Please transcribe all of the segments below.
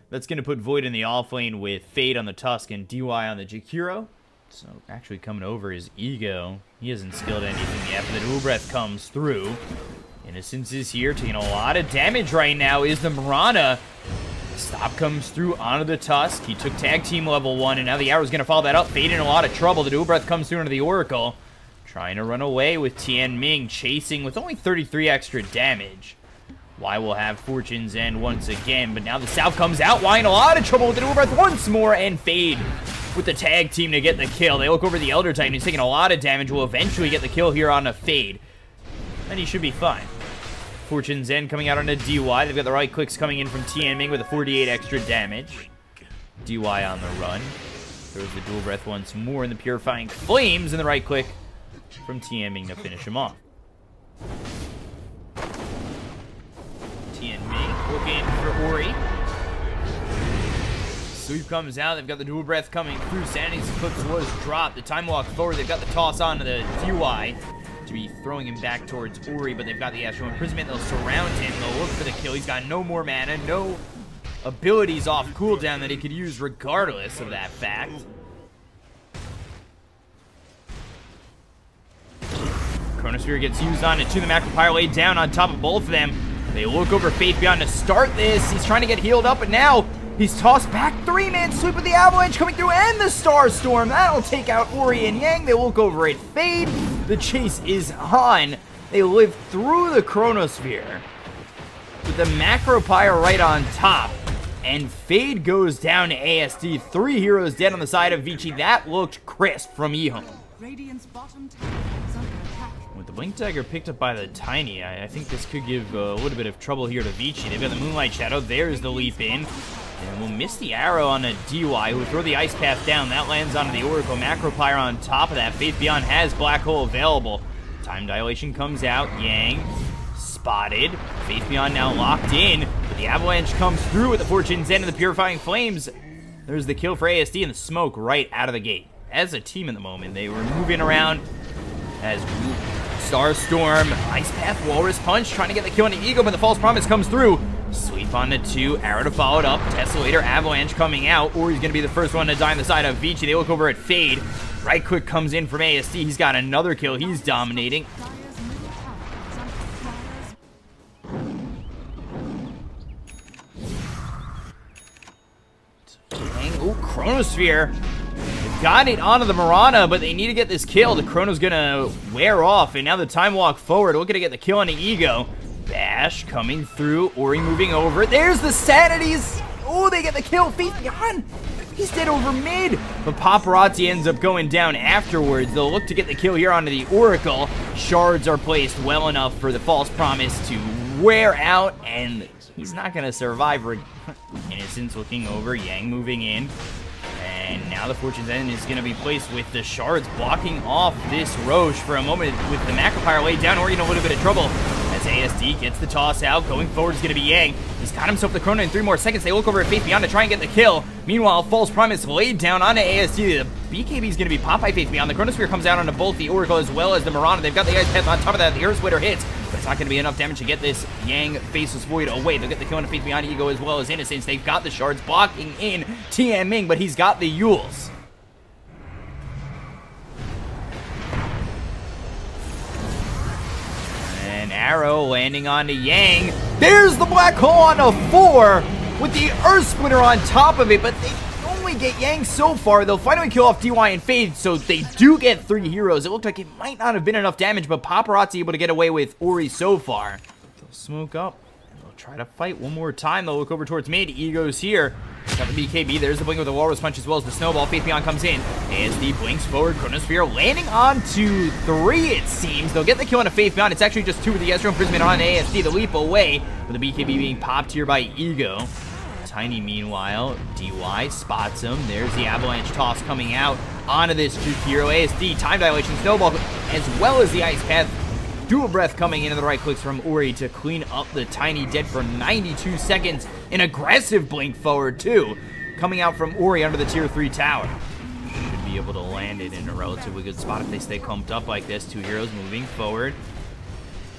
That's going to put Void in the off lane with Fade on the Tusk and DY on the Jakiro. So actually coming over is Ego. He hasn't skilled anything yet, but the Dual Breath comes through. Innocence is here, taking a lot of damage right now is the Mirana. Stop comes through onto the Tusk. He took tag team level 1, and now the Arrow's going to follow that up. Fade in a lot of trouble. The Dual Breath comes through into the Oracle. Trying to run away with Tian Ming, chasing with only 33 extra damage. Y will have Fortune's End once again, but now the South comes out. Y in a lot of trouble with the Dual Breath once more, and Fade with the tag team to get the kill. They look over the Elder Titan. He's taking a lot of damage. Will eventually get the kill here on a Fade, and he should be fine. Fortune's End coming out on a DY. They've got the right clicks coming in from Tian Ming with a 48 extra damage. DY on the run. Throws the Dual Breath once more in the Purifying Flames, and the right click from Tian Ming to finish him off. Tian Ming looking for Ori. Sweep comes out. They've got the Dual Breath coming through. Sanity's Eclipse was dropped. The time walk forward. They've got the toss on to the DY to be throwing him back towards Ori, but they've got the Astral Imprisonment. They'll surround him. They'll look for the kill. He's got no more mana, no abilities off cooldown that he could use regardless of that fact. Chronosphere gets used on it too. The Macro Pyre laid down on top of both of them. They look over Faith Beyond to start this. He's trying to get healed up, but now he's tossed back. 3-man sweep with the Avalanche coming through and the Star Storm. That'll take out Ori and Yang. They look over at Fade. The chase is on. They live through the Chronosphere with the Macro Pyre right on top. And Fade goes down to ASD. 3 heroes dead on the side of Vici. That looked crisp from EHOME. Radiant's bottom tower is under attack. With the Blink Dagger picked up by the Tiny, I think this could give a little bit of trouble here to Vici. They've got the Moonlight Shadow. There's the leap in. And we'll miss the arrow on a DY, who will throw the Ice Path down. That lands onto the Oracle. Macro Pyre on top of that. Faith Beyond has Black Hole available. Time Dilation comes out. Yang spotted. Faith Beyond now locked in. But the Avalanche comes through with the Fortune's End and the Purifying Flames. There's the kill for ASD and the smoke right out of the gate. As a team at the moment, they were moving around as Star Storm, Ice Path, Walrus Punch, trying to get the kill on the Ego, but the False Promise comes through. Sweep on the 2, arrow to follow it up, Tessellator, Avalanche coming out, or he's going to be the first one to die on the side of Vici. They look over at Fade. Right quick comes in from ASD. He's got another kill. He's dominating. Oh, Chronosphere. They've got it onto the Mirana, but they need to get this kill. The Chrono's going to wear off, and now the Time Walk forward. Looking to get the kill on the Ego. Bash coming through. Ori moving over. There's the Sanities. Oh, they get the kill. Faith Beyond. He's dead over mid. But Paparazzi ends up going down afterwards. They'll look to get the kill here onto the Oracle. Shards are placed well enough for the False Promise to wear out, and he's not going to survive. Innocence looking over. Yang moving in. And now the Fortune's End is going to be placed with the Shards blocking off this Roche for a moment with the Macro Pyre laid down. Ori in a little bit of trouble as ASD gets the toss out. Going forward is going to be Yang. He's got himself the Chrono in 3 more seconds. They look over at Faith Beyond to try and get the kill. Meanwhile, False Promise laid down onto ASD. The BKB is going to be popped by Faith Beyond. The Chronosphere comes out onto both the Oracle as well as the Mirana. They've got the Ice Path on top of that. The Earth Splitter hits, but it's not going to be enough damage to get this Yang Faceless Void away. They'll get the kill on Faith Beyond Ego as well as Innocence. They've got the Shards blocking in Tian Ming, but he's got the Yules. An arrow landing onto Yang. There's the Black Hole on a 4 with the Earth Splitter on top of it, but they only get Yang so far. They'll finally kill off DY and Fade, so they do get 3 heroes. It looked like it might not have been enough damage, but Paparazzi able to get away with Ori so far. They'll smoke up, and they'll try to fight one more time. They'll look over towards mid. Ego's here. Got the BKB. There's the blink with the Walrus Punch as well as the Snowball. Faith Beyond comes in. ASD blinks forward. Chronosphere landing onto 3, it seems. They'll get the kill on a Faith Beyond. It's actually just 2 with the Astral Imprisonment on ASD. The leap away with the BKB being popped here by Ego. Tiny, meanwhile, DY spots him. There's the Avalanche toss coming out onto this Jakiro. ASD, Time Dilation, Snowball, as well as the Ice Path. Dual Breath coming into the right clicks from Ori to clean up the Tiny, dead for 92 seconds. An aggressive blink forward, too, coming out from Ori under the Tier 3 tower. Should be able to land it in a relatively good spot if they stay clumped up like this. 2 heroes moving forward.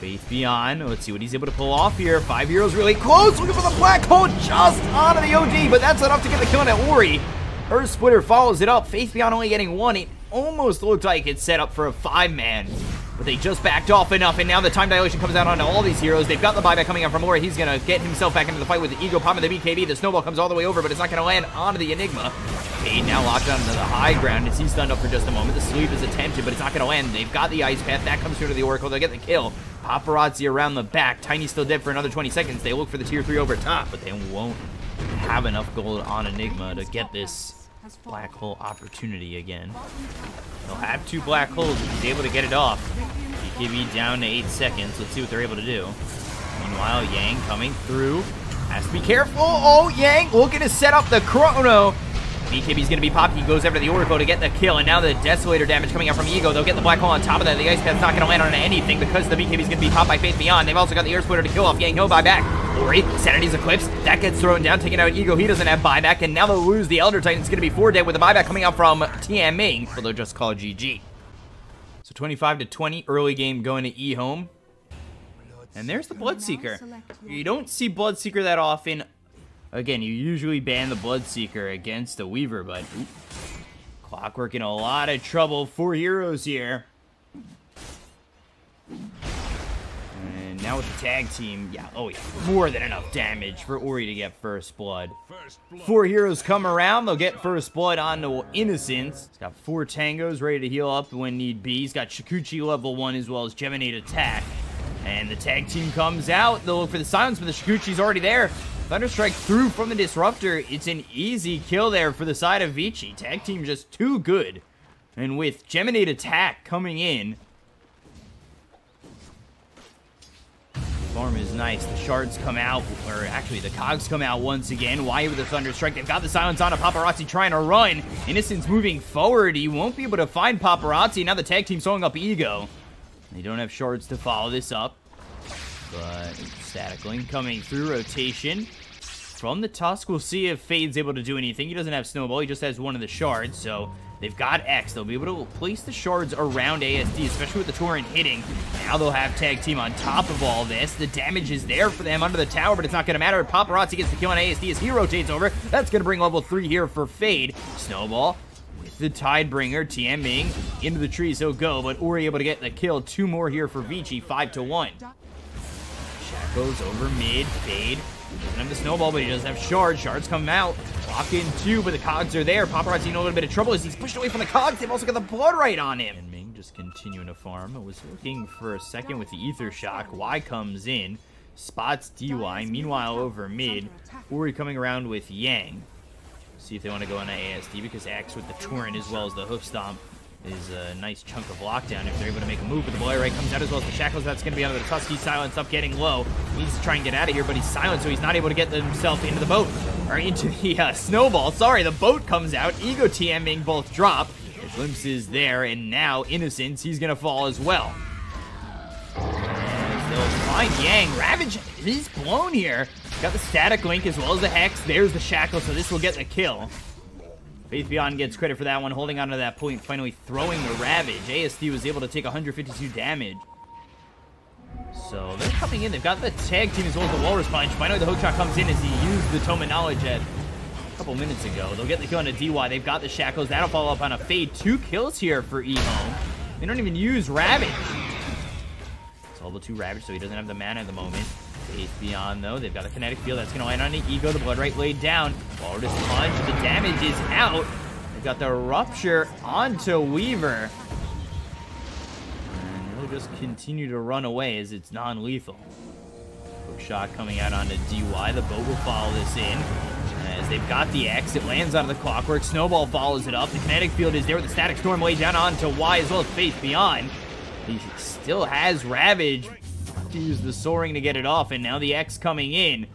Faith Beyond. Let's see what he's able to pull off here. 5 heroes really close. Looking for the black hole just onto the OD, but that's enough to get the kill on at Ori. Earth Splitter follows it up. Faith Beyond only getting 1. It almost looked like it's set up for a 5-man. But they just backed off enough, and now the time dilation comes out onto all these heroes. They've got the buyback coming out from Ori. He's going to get himself back into the fight with the Ego popping the BKB. The snowball comes all the way over, but it's not going to land onto the Enigma. Fade now locked onto the high ground as he's stunned up for just a moment. The sleeve is attempted, but it's not going to land. They've got the Ice Path. That comes through to the Oracle. They'll get the kill. Paparazzi around the back. Tiny's still dead for another 20 seconds. They look for the tier 3 over top, but they won't have enough gold on Enigma to get this black hole opportunity again. They'll have 2 black holes if he's able to get it off. BKB down to 8 seconds. Let's see what they're able to do. Meanwhile, Yang coming through. Has to be careful. Oh, Yang looking to set up the chrono. BKB's going to be popped. He goes after the Oracle to get the kill, and now the Desolator damage coming out from Ego. They'll get the black hole on top of that. The Ice Path's not going to land on anything because the BKB's going to be popped by Faith Beyond. They've also got the Earth Splitter to kill off Yang. No buyback. Ori, Sanity's Eclipse. That gets thrown down, taking out Ego. He doesn't have buyback, and now they'll lose the Elder Titan. It's going to be 4 dead with the buyback coming out from TM Ming. But they'll just call it GG. So 25-20, early game going to EHOME. And there's the Bloodseeker. You don't see Bloodseeker that often. Again, you usually ban the Bloodseeker against the Weaver, but Clockwork in a lot of trouble. 4 heroes here. And now with the tag team, yeah, oh yeah, more than enough damage for Ori to get first blood. 4 heroes come around, they'll get first blood onto Innocence. He's got 4 tangos ready to heal up when need be. He's got Shikuchi level 1 as well as Geminate attack. And the tag team comes out, they'll look for the silence, but the Shikuchi's already there. Thunderstrike through from the Disruptor. It's an easy kill there for the side of Vici. Tag team just too good. And with Geminate attack coming in, farm is nice. The shards come out, or actually the cogs come out once again. Why with the Thunderstrike? They've got the silence on a Paparazzi trying to run. Innocence moving forward. He won't be able to find Paparazzi. Now the tag team's throwing up Ego. They don't have shards to follow this up. But Static Link coming through rotation. From the Tusk, we'll see if Fade's able to do anything. He doesn't have Snowball. He just has one of the shards. So they've got X. They'll be able to place the shards around ASD, especially with the Torrent hitting. Now they'll have Tag Team on top of all this. The damage is there for them under the tower, but it's not going to matter. Paparazzi gets the kill on ASD as he rotates over. That's going to bring level 3 here for Fade. Snowball with the Tidebringer. TM Ming into the trees. He'll go, but Ori able to get the kill. 2 more here for Vici. 5-1. Shackles over mid. Fade doesn't have the Snowball, but he does have shards. Shards come out. Lock in 2, but the cogs are there. Paparazzi in a little bit of trouble as he's pushed away from the cogs. They've also got the blood right on him. And Ming just continuing to farm. I was looking for a second with the Ether Shock. Y comes in. Spots DY. Meanwhile, over mid, Ori coming around with Yang. See if they want to go on ASD because X with the Torrent as well as the Hoof Stomp is a nice chunk of lockdown if they're able to make a move. But the Boy Right comes out as well as the Shackles. That's going to be under the Tusk. He's silenced up, getting low. He needs to try and get out of here, but he's silenced, so he's not able to get himself into the boat. Or into the Snowball. Sorry, the boat comes out. Ego TMing both drop. The glimpse is there, and now Innocence, he's going to fall as well. As they'll find Yang. Ravage, he's blown here. Got the Static Link as well as the Hex. There's the Shackle, so this will get the kill. Faith Beyond gets credit for that one, holding on to that point, finally throwing the Ravage. ASD was able to take 152 damage. So they're coming in. They've got the tag team as well as the Walrus Punch. Finally, the hookshot comes in as he used the Tome of Knowledge a couple minutes ago. They'll get the kill on a DY. They've got the Shackles. That'll follow up on a Fade. 2 kills here for EHOME. They don't even use Ravage. It's level 2 Ravage, so he doesn't have the mana at the moment. Faith Beyond, though. They've got a kinetic field that's going to land on the Ego. The Blood Right laid down. Walrus Punch. The damage is out. They've got the Rupture onto Weaver. And they'll just continue to run away as it's non-lethal. Hookshot coming out onto DY. The boat will follow this in. As they've got the X, it lands onto the Clockwork. Snowball follows it up. The kinetic field is there with the Static Storm laid down onto Y as well as Faith Beyond. He still has Ravage. Use the Soaring to get it off, and now the X coming in.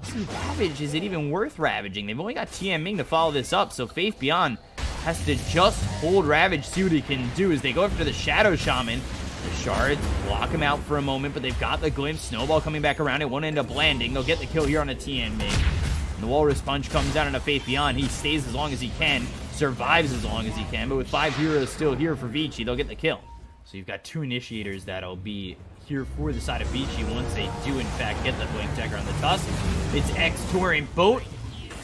Doesn't Ravage, is it even worth ravaging? They've only got TM Ming to follow this up, so Faith Beyond has to just hold Ravage, see what he can do as they go after the Shadow Shaman. The shards block him out for a moment, but they've got the glimpse. Snowball coming back around. It won't end up landing. They'll get the kill here on a TM Ming. And the Walrus Punch comes down on a Faith Beyond. He stays as long as he can, survives as long as he can, but with 5 heroes still here for Vici, they'll get the kill. So you've got 2 initiators that'll be here for the side of Vici once they do, in fact, get the Blink Dagger on the Tusk. It's X-Torrent Boat,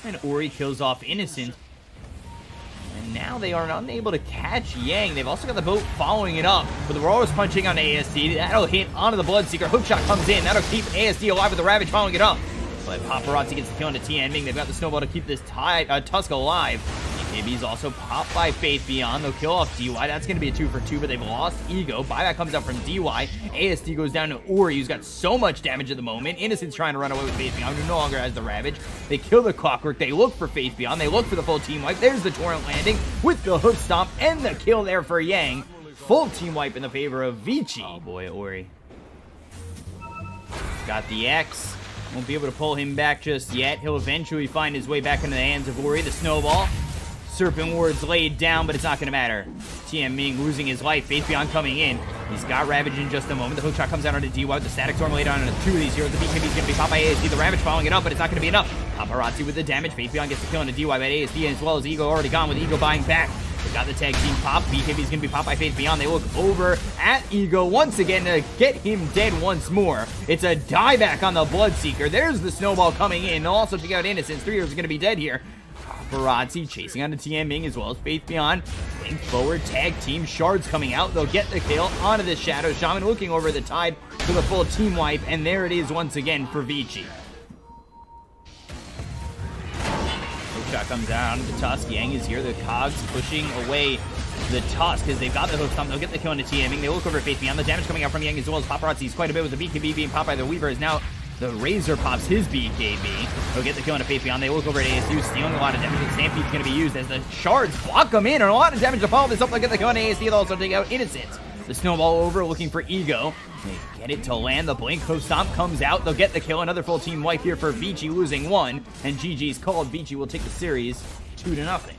and Ori kills off Innocent. And now they are unable to catch Yang. They've also got the boat following it up, but the Roar's punching on ASD. That'll hit onto the Bloodseeker. Hookshot comes in. That'll keep ASD alive with the Ravage following it up. But Paparazzi gets the kill into Tianming. They've got the Snowball to keep this Tusk alive. BKB's also popped by Faith Beyond. They'll kill off DY. That's going to be a 2 for 2, but they've lost Ego. Buyback comes out from DY. ASD goes down to Ori, who's got so much damage at the moment. Innocent's trying to run away with Faith Beyond, who no longer has the Ravage. They kill the Clockwork. They look for Faith Beyond. They look for the full team wipe. There's the Torrent landing with the Hook Stomp and the kill there for Yang. Full team wipe in the favor of Vici. Oh boy, Ori. Got the X. Won't be able to pull him back just yet. He'll eventually find his way back into the hands of Ori. The Snowball. Serpent Ward's laid down, but it's not going to matter. Tianming losing his life. Faith Beyond coming in. He's got Ravage in just a moment. The hookshot comes out onto DY with the Static Storm laid on into 2 of these heroes. The BKB's going to be popped by ASD. The Ravage following it up, but it's not going to be enough. Paparazzi with the damage. Faith Beyond gets the kill into DY, but ASD as well as Ego already gone with Ego buying back. They got the tag team pop. BKB's going to be popped by Faith Beyond. They look over at Ego once again to get him dead once more. It's a dieback on the Bloodseeker. There's the Snowball coming in. They'll also take out Innocence. 3 heroes are going to be dead here. Paparazzi chasing onto Tianming as well as Faith Beyond. Link forward, tag team, Shards coming out. They'll get the kill onto the Shadow Shaman, looking over the tide for the full team wipe, and there it is once again for Vici. Hookshot comes down, the Tusk, Yang is here, the Cogs pushing away the Tusk as they've got the Hook Stomp. They'll get the kill into Tianming. They look over Faith Beyond. The damage coming out from Yang as well as Paparazzi's quite a bit with the BKB being popped by the Weaver is now the Razor pops his BKB. He'll get the kill into Faith Beyond. They look over at ASU, stealing a lot of damage. The Stampede's going to be used as the Shards block them in, and a lot of damage to follow this up. They'll get the kill into ASD. They'll also take out Innocence. The Snowball over, looking for Ego. They get it to land. The Blink Hook Stomp comes out. They'll get the kill. Another full team wipe here for Vici, losing 1. And GG's called. Vici will take the series 2-0.